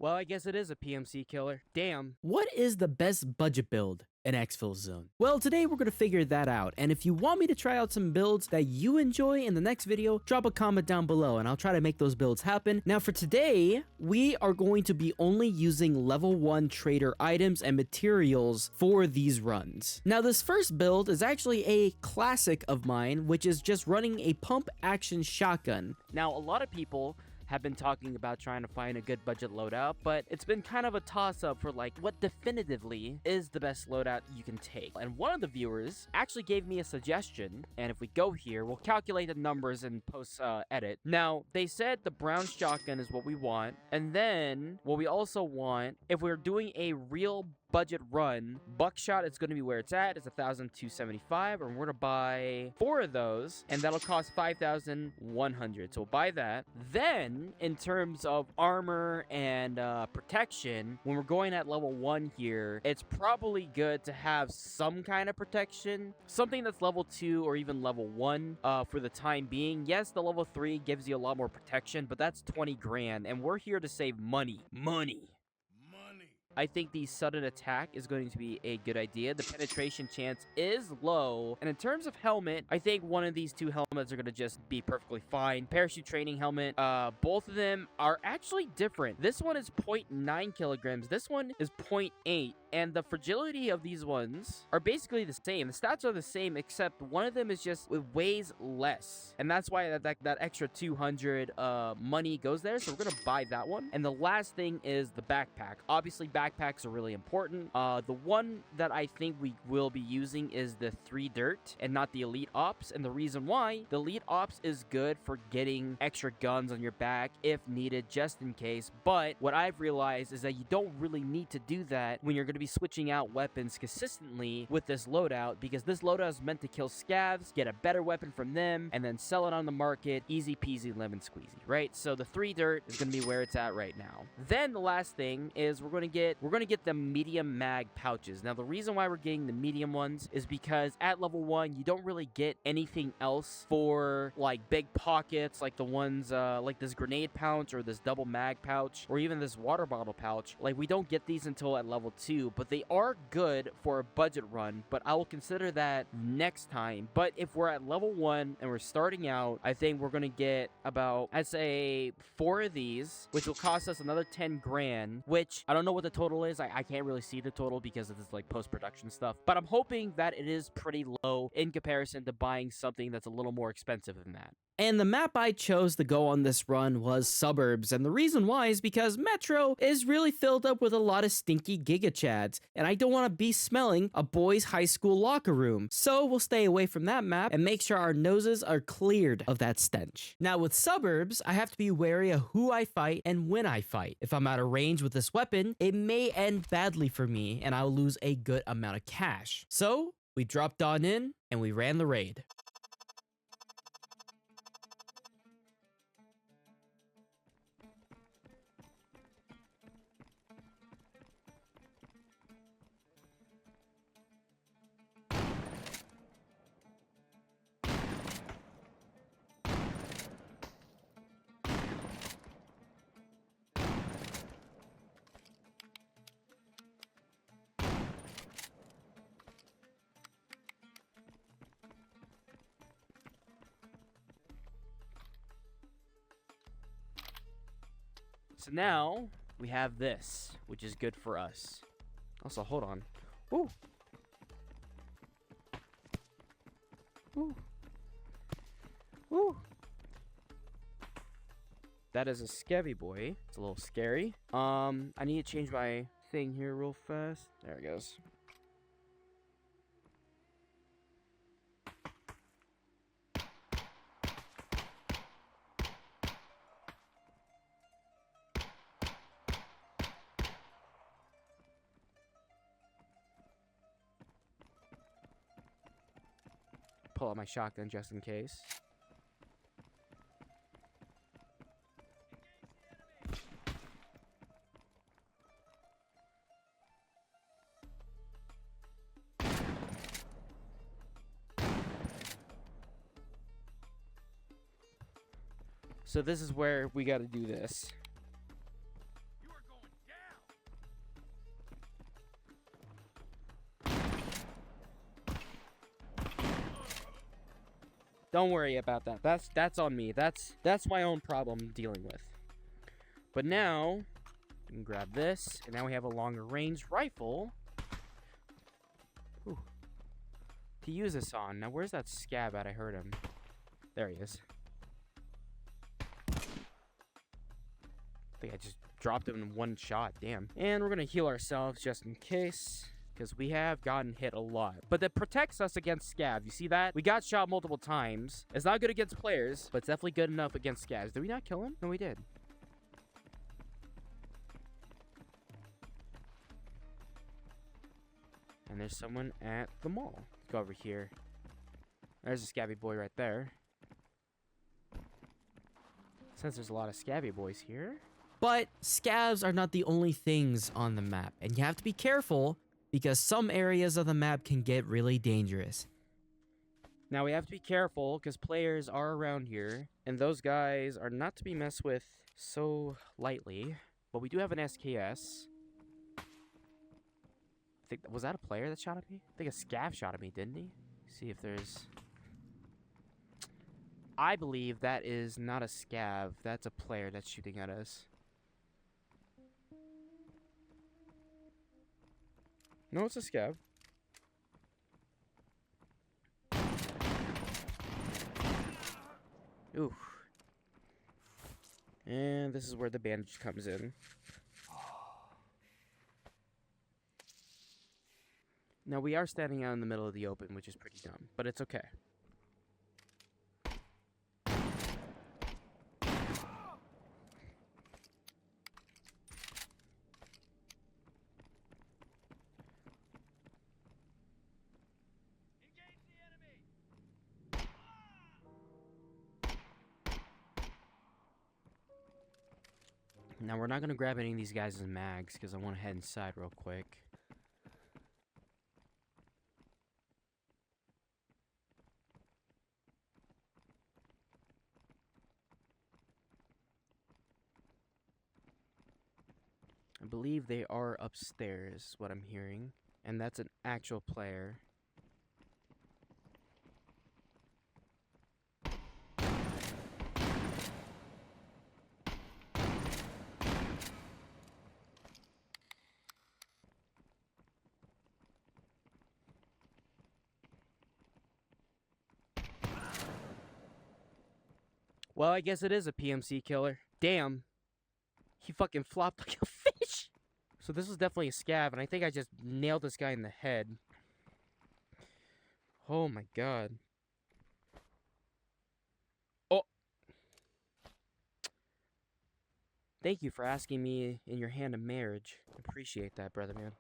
Well, I guess it is a PMC killer. Damn. What is the best budget build in EXFILZONE? Well, today we're going to figure that out, and if you want me to try out some builds that you enjoy in the next video, drop a comment down below and I'll try to make those builds happen. Now for today, we are going to be only using level 1 trader items and materials for these runs. Now this first build is actually a classic of mine, which is just running a pump action shotgun. Now, a lot of people have been talking about trying to find a good budget loadout, but it's been kind of a toss-up for like what definitively is the best loadout you can take. And one of the viewers actually gave me a suggestion, and if we go here, we'll calculate the numbers and post edit. Now, they said the brown shotgun is what we want, and then what we also want, if we're doing a real budget run, buckshot is going to be where it's at. It's 1,275, and we're going to buy 4 of those, and that'll cost 5,100. So we'll buy that. Then, in terms of armor and protection, when we're going at level 1 here, it's probably good to have some kind of protection, something that's level 2 or even level 1 for the time being. Yes, the level 3 gives you a lot more protection, but that's 20 grand, and we're here to save money. I think the sudden attack is going to be a good idea. The penetration chance is low. And in terms of helmet, I think one of these 2 helmets are going to just be perfectly fine. Parachute training helmet. Both of them are actually different. This one is 0.9 kilograms. This one is 0.8. And the fragility of these ones are basically the same. The stats are the same, except one of them is just, it weighs less. And that's why that extra 200 money goes there. So we're going to buy that one. And the last thing is the backpack. Obviously, backpacks are really important. The one that I think we will be using is the 3 dirt and not the elite ops. And the reason why, the elite ops is good for getting extra guns on your back if needed, just in case. But what I've realized is that you don't really need to do that when you're going to be switching out weapons consistently with this loadout, because this loadout is meant to kill scavs, get a better weapon from them, and then sell it on the market. Easy peasy lemon squeezy, right? So the 3 dirt is going to be where it's at right now. Then the last thing is we're going to get the medium mag pouches. Now the reason why we're getting the medium ones is because at level 1 you don't really get anything else for like big pockets, like the ones like this grenade pouch or this double mag pouch or even this water bottle pouch. Like we don't get these until at level 2, but they are good for a budget run, but I will consider that next time. But if we're at level 1 and we're starting out, I think we're gonna get about, I'd say 4 of these, which will cost us another 10 grand, which I don't know what the total is. I can't really see the total because of this like post-production stuff, but I'm hoping that it is pretty low in comparison to buying something that's a little more expensive than that. And the map I chose to go on this run was Suburbs, and the reason why is because Metro is really filled up with a lot of stinky Giga Chads, and I don't want to be smelling a boys' high school locker room. So we'll stay away from that map and make sure our noses are cleared of that stench. Now with Suburbs, I have to be wary of who I fight and when I fight. If I'm out of range with this weapon, it may end badly for me and I'll lose a good amount of cash. So we dropped on in and we ran the raid. So now we have this, which is good for us. Also, hold on. Woo. Woo. Woo. That is a scabby boy. It's a little scary. I need to change my thing here real fast. There it goes. Pull out my shotgun just in case. So this is where we got to do this. Don't worry about that. That's on me. That's my own problem I'm dealing with. But now, we can grab this, and now we have a longer range rifle. Ooh. To use this on. Now, where's that scab at? I heard him. There he is. I think I just dropped him in one shot. Damn. And we're going to heal ourselves just in case, because we have gotten hit a lot. But that protects us against scabs. You see that? We got shot multiple times. It's not good against players, but it's definitely good enough against scabs. Did we not kill him? No, we did. And there's someone at the mall. Let's go over here. There's a scabby boy right there. Since there's a lot of scabby boys here. But scabs are not the only things on the map, and you have to be careful because some areas of the map can get really dangerous. Now we have to be careful because players are around here, and those guys are not to be messed with so lightly. But we do have an SKS. I think, was that a player that shot at me? I think a scav shot at me, didn't he? See if there's... I believe that is not a scav. That's a player that's shooting at us. No, it's a scav. Ooh. And this is where the bandage comes in. Now, we are standing out in the middle of the open, which is pretty dumb, but it's okay. Now, we're not going to grab any of these guys' mags, because I want to head inside real quick. I believe they are upstairs, what I'm hearing. And that's an actual player. Well, I guess it is a PMC killer. Damn. He fucking flopped like a fish. So this was definitely a scav, and I think I just nailed this guy in the head. Oh my god. Oh. Thank you for asking me in your hand of marriage. Appreciate that, brother man.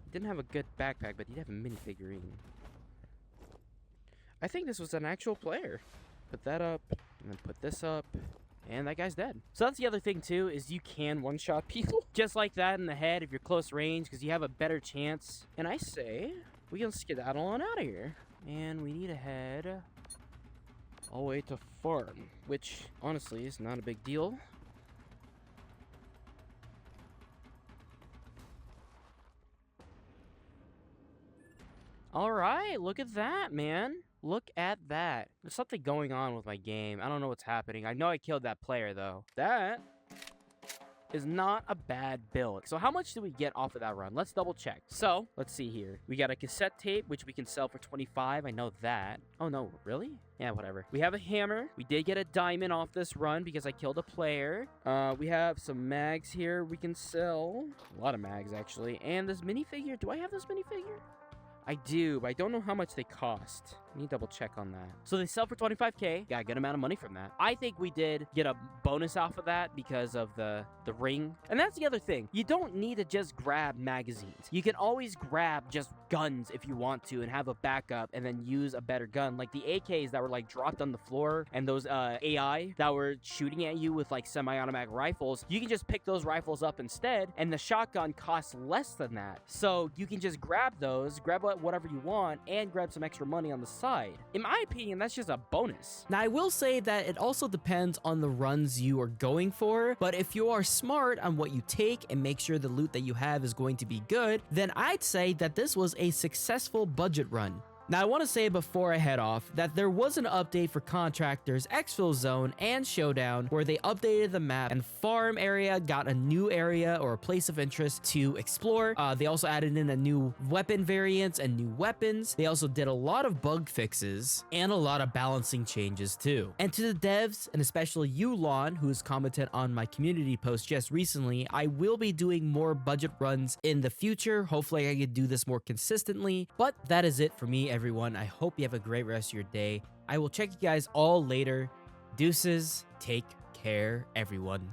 He didn't have a good backpack, but he'd have a minifigurine. I think this was an actual player. Put that up, and then put this up, and that guy's dead. So that's the other thing, too, is you can one-shot people just like that in the head if you're close range, because you have a better chance. And I say, we can skedaddle on out of here. And we need to head all the way to farm, which, honestly, is not a big deal. Alright, look at that, man. Look at that. There's something going on with my game. I don't know what's happening. I know I killed that player, though. That is not a bad build. So how much did we get off of that run? Let's double check. So, let's see here. We got a cassette tape, which we can sell for 25. I know that. Oh, no. Really? Yeah, whatever. We have a hammer. We did get a diamond off this run because I killed a player. We have some mags here we can sell. A lot of mags, actually. And this minifigure. Do I have this minifigure? I do, but I don't know how much they cost. I need to double check on that. So they sell for 25K. Got a good amount of money from that. I think we did get a bonus off of that because of the ring. And that's the other thing. You don't need to just grab magazines. You can always grab just guns if you want to and have a backup and then use a better gun. Like the AKs that were like dropped on the floor and those AI that were shooting at you with like semi-automatic rifles, you can just pick those rifles up instead, and the shotgun costs less than that. So you can just grab those, grab whatever you want, and grab some extra money on the side. In my opinion, that's just a bonus. Now, I will say that it also depends on the runs you are going for, but if you are smart on what you take and make sure the loot that you have is going to be good, then I'd say that this was a successful budget run. Now, I want to say before I head off that there was an update for contractors, EXFILZONE, and Showdown where they updated the map and farm area got a new area or a place of interest to explore. They also added in a new weapon variants and new weapons. They also did a lot of bug fixes and a lot of balancing changes too. And to the devs, and especially you, Lon, who's commented on my community post just recently, I will be doing more budget runs in the future. Hopefully I can do this more consistently. But that is it for me, everyone. I hope you have a great rest of your day. I will check you guys all later. Deuces, take care, everyone.